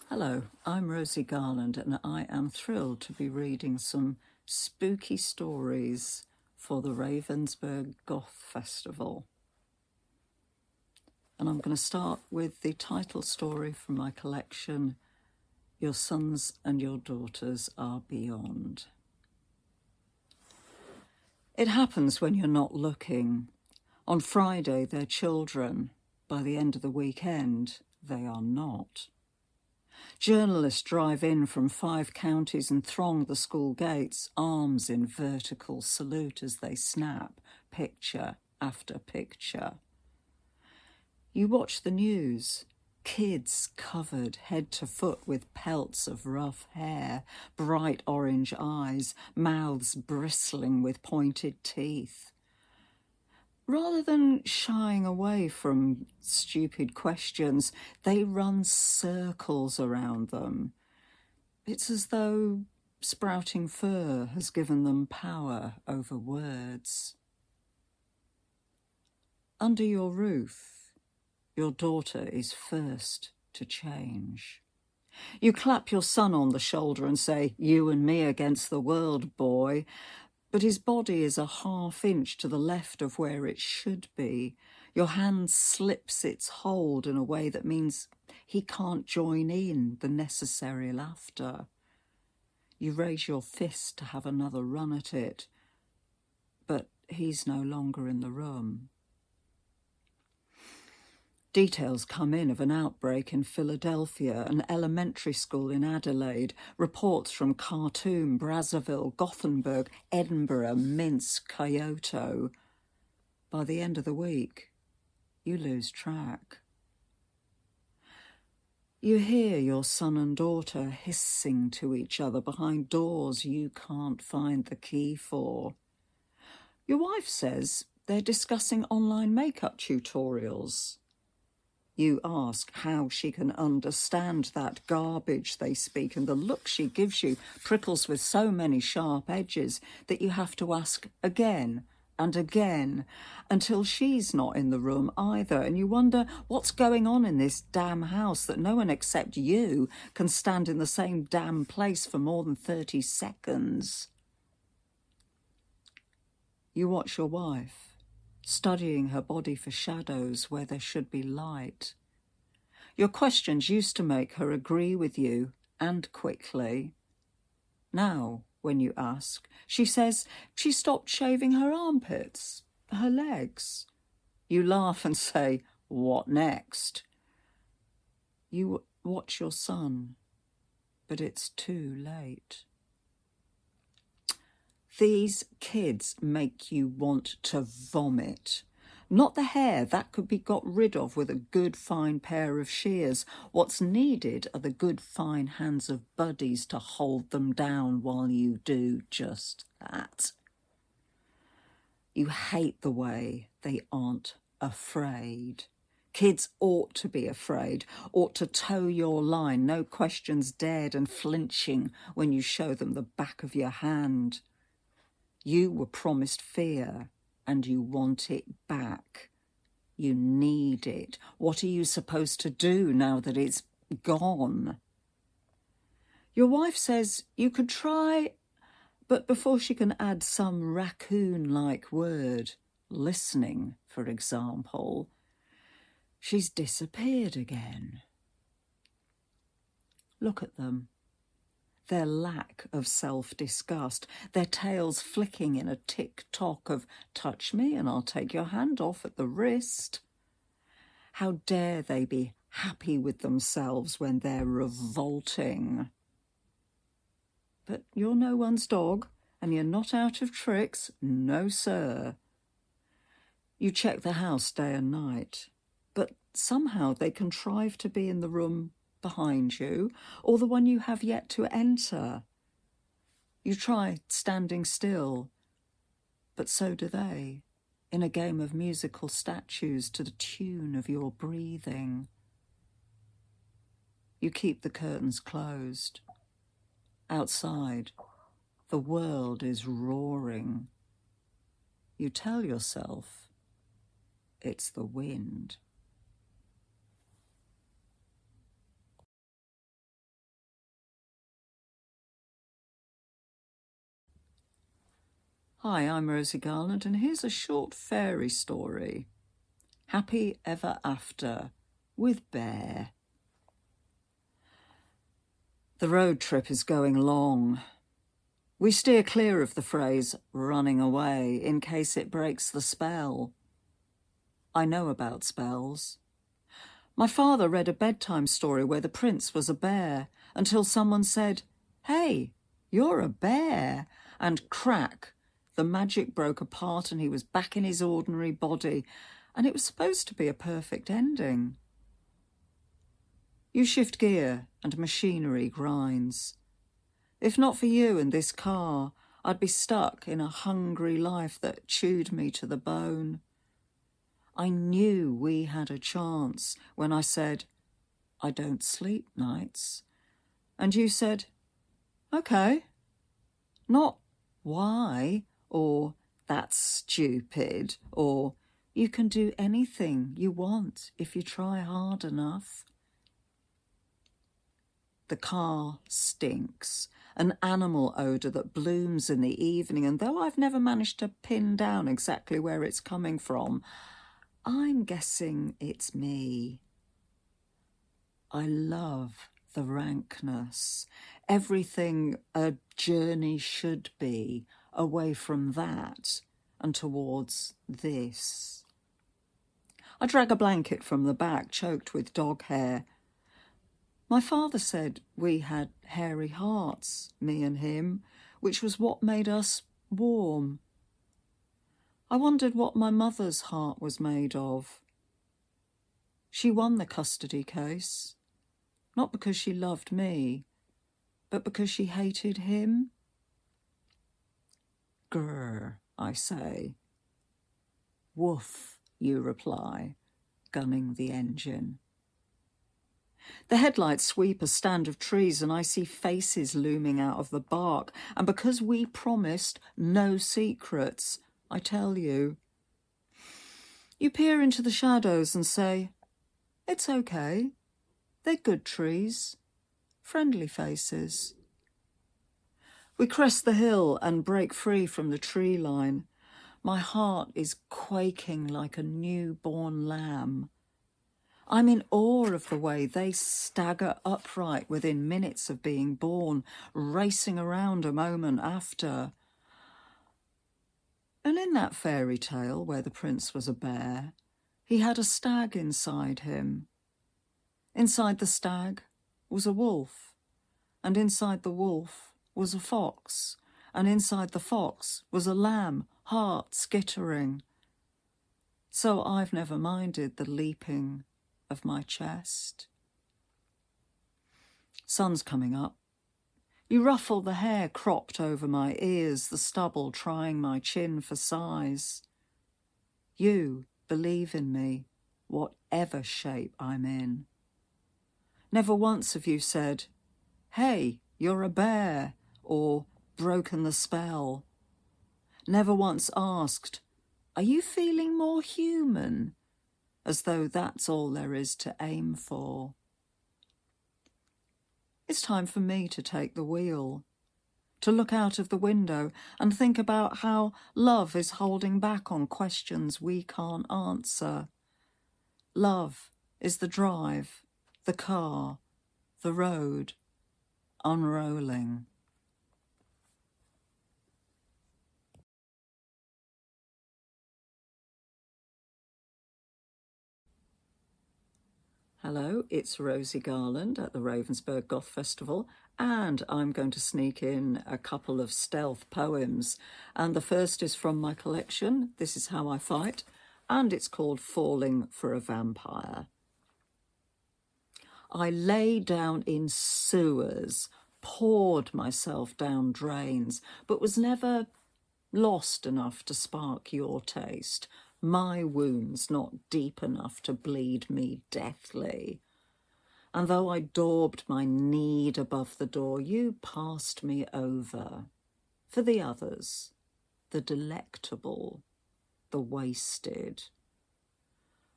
Hello, I'm Rosie Garland and I am thrilled to be reading some spooky stories for the Ravenspurgh Goth Festival. And I'm going to start with the title story from my collection, Your Sons and Your Daughters Are Beyond. It happens when you're not looking. On Friday, they're children. By the end of the weekend, they are not. Journalists drive in from 5 counties and throng the school gates, arms in vertical salute as they snap picture after picture. You watch the news. Kids covered head to foot with pelts of rough hair, bright orange eyes, mouths bristling with pointed teeth. Rather than shying away from stupid questions, they run circles around them. It's as though sprouting fur has given them power over words. Under your roof, your daughter is first to change. You clap your son on the shoulder and say, "You and me against the world, boy." But his body is a half-inch to the left of where it should be. Your hand slips its hold in a way that means he can't join in the necessary laughter. You raise your fist to have another run at it, but he's no longer in the room. Details come in of an outbreak in Philadelphia, an elementary school in Adelaide, reports from Khartoum, Brazzaville, Gothenburg, Edinburgh, Minsk, Kyoto. By the end of the week, you lose track. You hear your son and daughter hissing to each other behind doors you can't find the key for. Your wife says they're discussing online makeup tutorials. You ask how she can understand that garbage they speak, and the look she gives you prickles with so many sharp edges that you have to ask again and again until she's not in the room either, and you wonder what's going on in this damn house that no one except you can stand in the same damn place for more than 30 seconds. You watch your wife, studying her body for shadows where there should be light. Your questions used to make her agree with you, and quickly. Now, when you ask, she says she stopped shaving her armpits, her legs. You laugh and say, "What next?" You watch your son, but it's too late. These kids make you want to vomit. Not the hair, that could be got rid of with a good fine pair of shears. What's needed are the good fine hands of buddies to hold them down while you do just that. You hate the way they aren't afraid. Kids ought to be afraid, ought to toe your line, no questions dared and flinching when you show them the back of your hand. You were promised fear, and you want it back. You need it. What are you supposed to do now that it's gone? Your wife says you could try, but before she can add some raccoon-like word, listening, for example, she's disappeared again. Look at them. Their lack of self-disgust, their tails flicking in a tick-tock of touch me and I'll take your hand off at the wrist. How dare they be happy with themselves when they're revolting? But you're no one's dog and you're not out of tricks, no sir. You check the house day and night, but somehow they contrive to be in the room behind you, or the one you have yet to enter. You try standing still, but so do they, in a game of musical statues to the tune of your breathing. You keep the curtains closed. Outside, the world is roaring. You tell yourself it's the wind. Hi, I'm Rosie Garland, and here's a short fairy story. Happy Ever After with Bear. The road trip is going long. We steer clear of the phrase running away in case it breaks the spell. I know about spells. My father read a bedtime story where the prince was a bear until someone said, "Hey, you're a bear," and crack, the magic broke apart and he was back in his ordinary body, and it was supposed to be a perfect ending. You shift gear and machinery grinds. If not for you and this car, I'd be stuck in a hungry life that chewed me to the bone. I knew we had a chance when I said, "I don't sleep nights." And you said, "Okay." Not "why?" or "that's stupid," or "you can do anything you want if you try hard enough." The car stinks, an animal odour that blooms in the evening, and though I've never managed to pin down exactly where it's coming from, I'm guessing it's me. I love the rankness, everything a journey should be, away from that and towards this. I drag a blanket from the back, choked with dog hair. My father said we had hairy hearts, me and him, which was what made us warm. I wondered what my mother's heart was made of. She won the custody case, not because she loved me, but because she hated him. Grr, I say. Woof, you reply, gunning the engine. The headlights sweep a stand of trees and I see faces looming out of the bark, and because we promised no secrets, I tell you. You peer into the shadows and say, "It's okay. They're good trees. Friendly faces." We crest the hill and break free from the tree line. My heart is quaking like a newborn lamb. I'm in awe of the way they stagger upright within minutes of being born, racing around a moment after. And in that fairy tale where the prince was a bear, he had a stag inside him. Inside the stag was a wolf, and inside the wolf was a fox, and inside the fox was a lamb, heart skittering. So I've never minded the leaping of my chest. Sun's coming up. You ruffle the hair cropped over my ears, the stubble trying my chin for size. You believe in me, whatever shape I'm in. Never once have you said, "Hey, you're a bear," or broken the spell. Never once asked, "Are you feeling more human?" as though that's all there is to aim for. It's time for me to take the wheel, to look out of the window and think about how love is holding back on questions we can't answer. Love is the drive, the car, the road, unrolling. Hello, it's Rosie Garland at the Ravenspurgh Goth Festival, and I'm going to sneak in a couple of stealth poems. And the first is from my collection, This Is How I Fight, and it's called Falling for a Vampire. I lay down in sewers, poured myself down drains, but was never lost enough to spark your taste. My wounds not deep enough to bleed me deathly. And though I daubed my need above the door, you passed me over. For the others, the delectable, the wasted.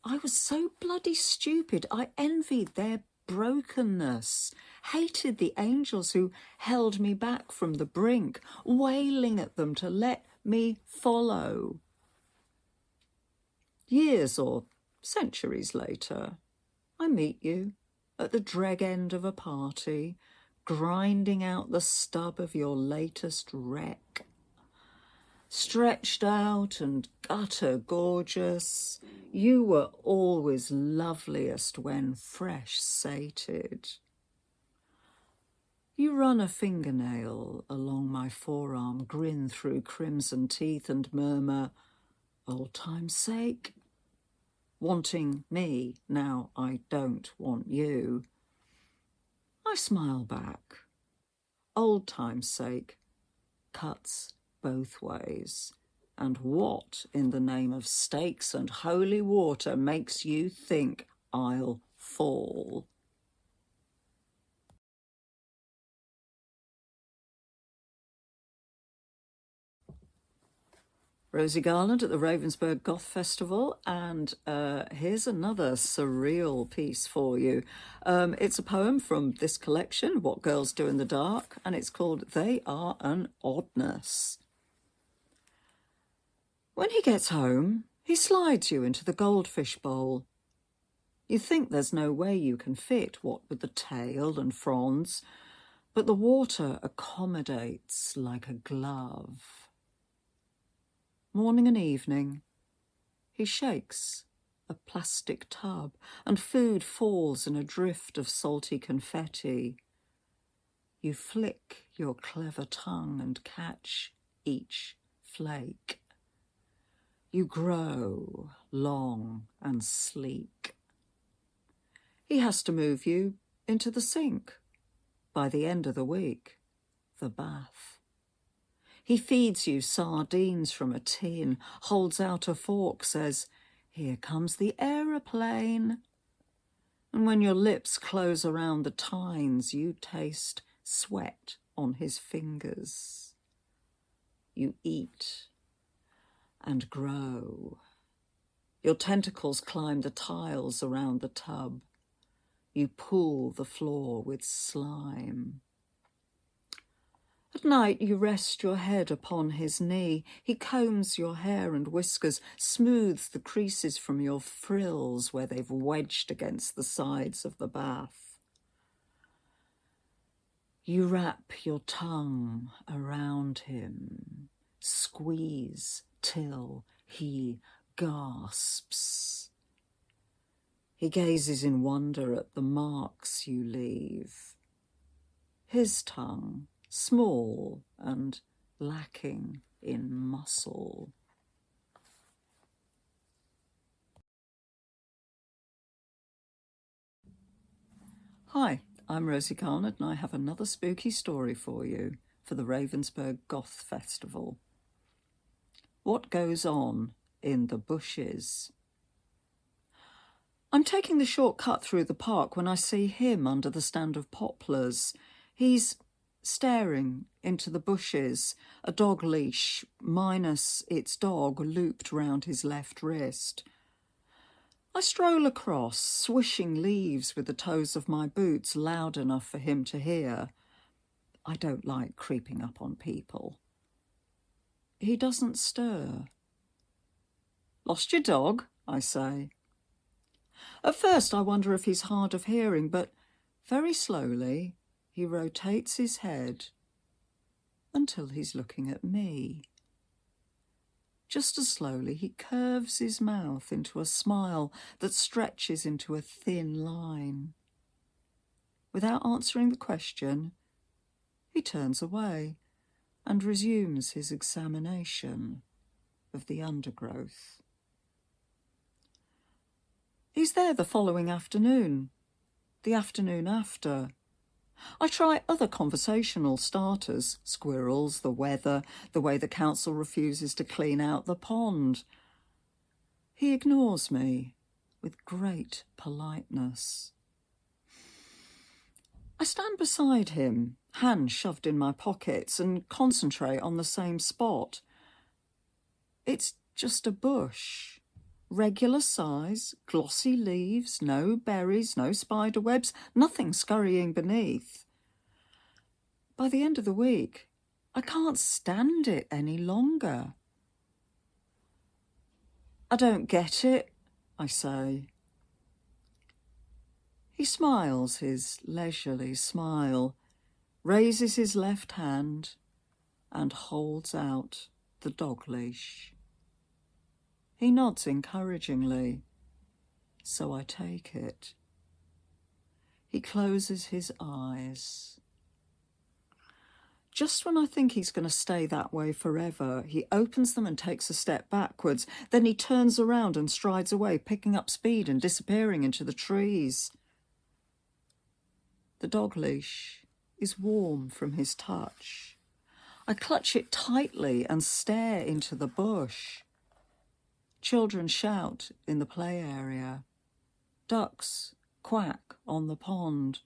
I was so bloody stupid, I envied their brokenness, hated the angels who held me back from the brink, wailing at them to let me follow. Years or centuries later, I meet you at the dreg end of a party, grinding out the stub of your latest wreck. Stretched out and gutter gorgeous, you were always loveliest when fresh sated. You run a fingernail along my forearm, grin through crimson teeth and murmur, "Old time's sake." Wanting me, now I don't want you. I smile back. Old time's sake cuts both ways. And what, in the name of steaks and holy water, makes you think I'll fall? Rosie Garland at the Ravenspurgh Goth Festival, and here's another surreal piece for you. It's a poem from this collection, What Girls Do in the Dark, and it's called They Are an Oddness. When he gets home, he slides you into the goldfish bowl. You think there's no way you can fit, what with the tail and fronds, but the water accommodates like a glove. Morning and evening, he shakes a plastic tub, and food falls in a drift of salty confetti. You flick your clever tongue and catch each flake. You grow long and sleek. He has to move you into the sink. By the end of the week, the bath. He feeds you sardines from a tin, holds out a fork, says, "Here comes the aeroplane." And when your lips close around the tines, you taste sweat on his fingers. You eat and grow. Your tentacles climb the tiles around the tub. You pull the floor with slime. At night you rest your head upon his knee. He combs your hair and whiskers, smooths the creases from your frills where they've wedged against the sides of the bath. You wrap your tongue around him, squeeze till he gasps. He gazes in wonder at the marks you leave. His tongue, small and lacking in muscle. Hi, I'm Rosie Garland, and I have another spooky story for you for the Ravenspurgh Goth Festival. What goes on in the bushes? I'm taking the short cut through the park when I see him under the stand of poplars. He's staring into the bushes, a dog leash minus its dog looped round his left wrist. I stroll across, swishing leaves with the toes of my boots loud enough for him to hear. I don't like creeping up on people. He doesn't stir. "Lost your dog?" I say. At first I wonder if he's hard of hearing, but very slowly he rotates his head until he's looking at me. Just as slowly he curves his mouth into a smile that stretches into a thin line. Without answering the question, he turns away and resumes his examination of the undergrowth. He's there the following afternoon, the afternoon after. I try other conversational starters, squirrels, the weather, the way the council refuses to clean out the pond. He ignores me with great politeness. I stand beside him, hands shoved in my pockets, and concentrate on the same spot. It's just a bush. Regular size, glossy leaves, no berries, no spider webs, nothing scurrying beneath. By the end of the week, I can't stand it any longer. I don't get it, I say. He smiles his leisurely smile, raises his left hand and holds out the dog leash. He nods encouragingly, so I take it. He closes his eyes. Just when I think he's going to stay that way forever, he opens them and takes a step backwards. Then he turns around and strides away, picking up speed and disappearing into the trees. The dog leash is warm from his touch. I clutch it tightly and stare into the bush. Children shout in the play area. Ducks quack on the pond.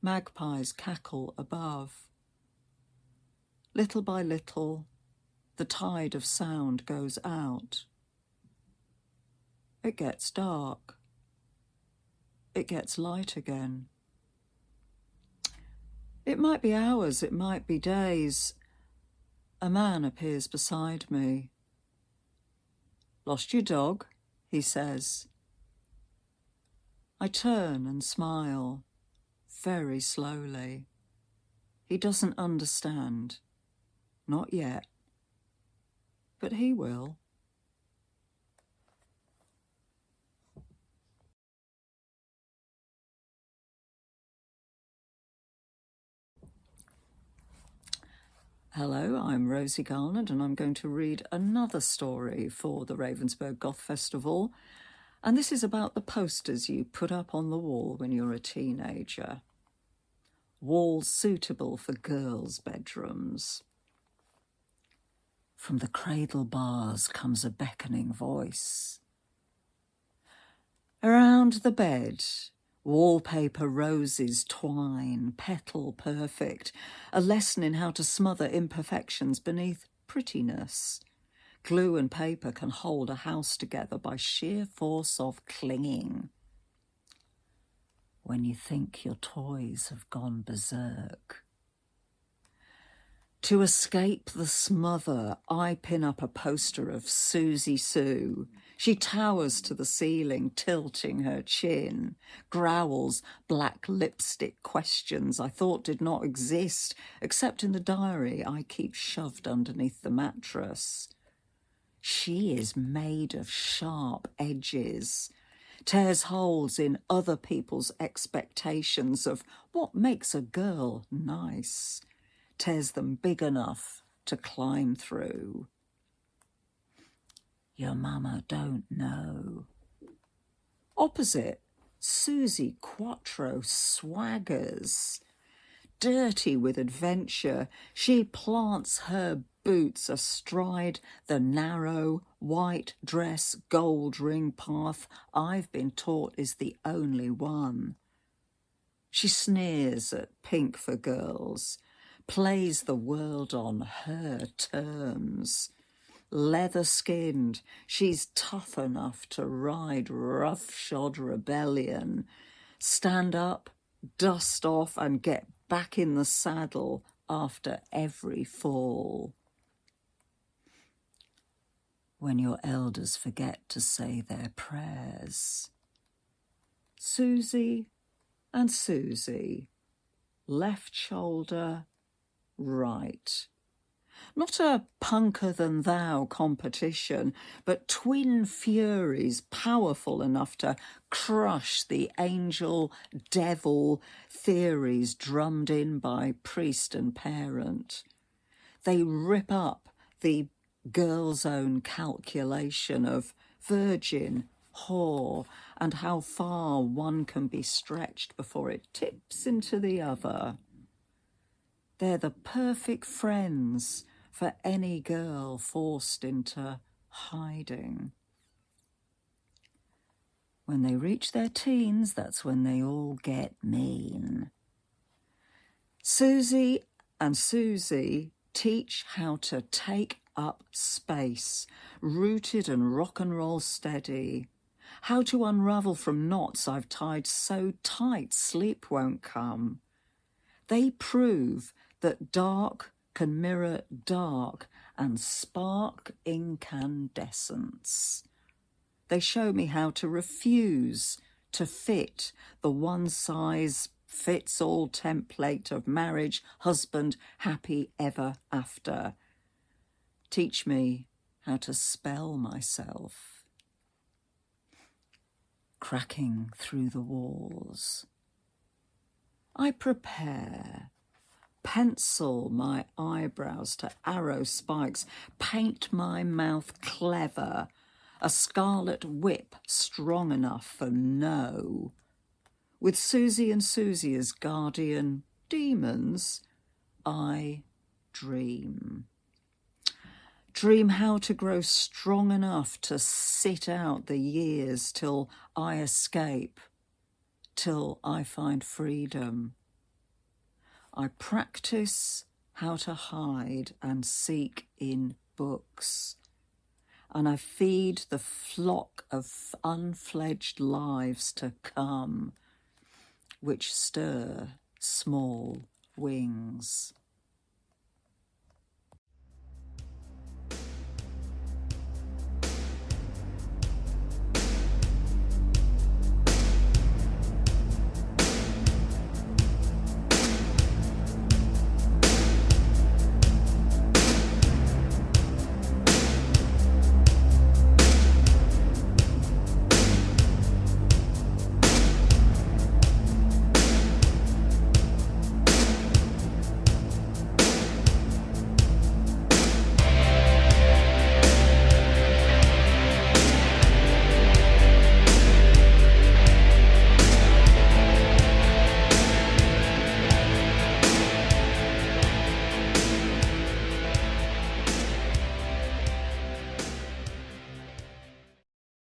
Magpies cackle above. Little by little, the tide of sound goes out. It gets dark. It gets light again. It might be hours, it might be days. A man appears beside me. "Lost your dog?" he says. I turn and smile, very slowly. He doesn't understand. Not yet. But he will. Hello, I'm Rosie Garland and I'm going to read another story for the Ravenspurgh Goth Festival. And this is about the posters you put up on the wall when you're a teenager. Walls suitable for girls' bedrooms. From the cradle bars comes a beckoning voice. Around the bed, wallpaper roses twine, petal perfect, a lesson in how to smother imperfections beneath prettiness. Glue and paper can hold a house together by sheer force of clinging. When you think your toys have gone berserk. To escape the smother, I pin up a poster of Susie Sue. She towers to the ceiling, tilting her chin, growls black lipstick questions I thought did not exist, except in the diary I keep shoved underneath the mattress. She is made of sharp edges, tears holes in other people's expectations of what makes a girl nice. Tears them big enough to climb through. Your mama don't know. Opposite, Susie Quattro swaggers. Dirty with adventure, she plants her boots astride the narrow, white dress, gold ring path I've been taught is the only one. She sneers at Pink for Girls, plays the world on her terms. Leather-skinned, she's tough enough to ride roughshod rebellion, stand up, dust off and get back in the saddle after every fall. When your elders forget to say their prayers. Susie and Susie, left shoulder, right. Not a punker-than-thou competition, but twin furies powerful enough to crush the angel-devil theories drummed in by priest and parent. They rip up the girl's own calculation of virgin, whore, and how far one can be stretched before it tips into the other. They're the perfect friends for any girl forced into hiding. When they reach their teens, that's when they all get mean. Susie and Susie teach how to take up space, rooted and rock and roll steady. How to unravel from knots I've tied so tight sleep won't come. They prove that dark, can mirror dark and spark incandescence. They show me how to refuse to fit the one-size-fits-all template of marriage, husband, happy ever after. Teach me how to spell myself. Cracking through the walls. I prepare, pencil my eyebrows to arrow spikes, paint my mouth clever, a scarlet whip strong enough for no. With Susie and Susie as guardian demons, I dream. Dream how to grow strong enough to sit out the years till I escape, till I find freedom. I practice how to hide and seek in books, and I feed the flock of unfledged lives to come, which stir small wings.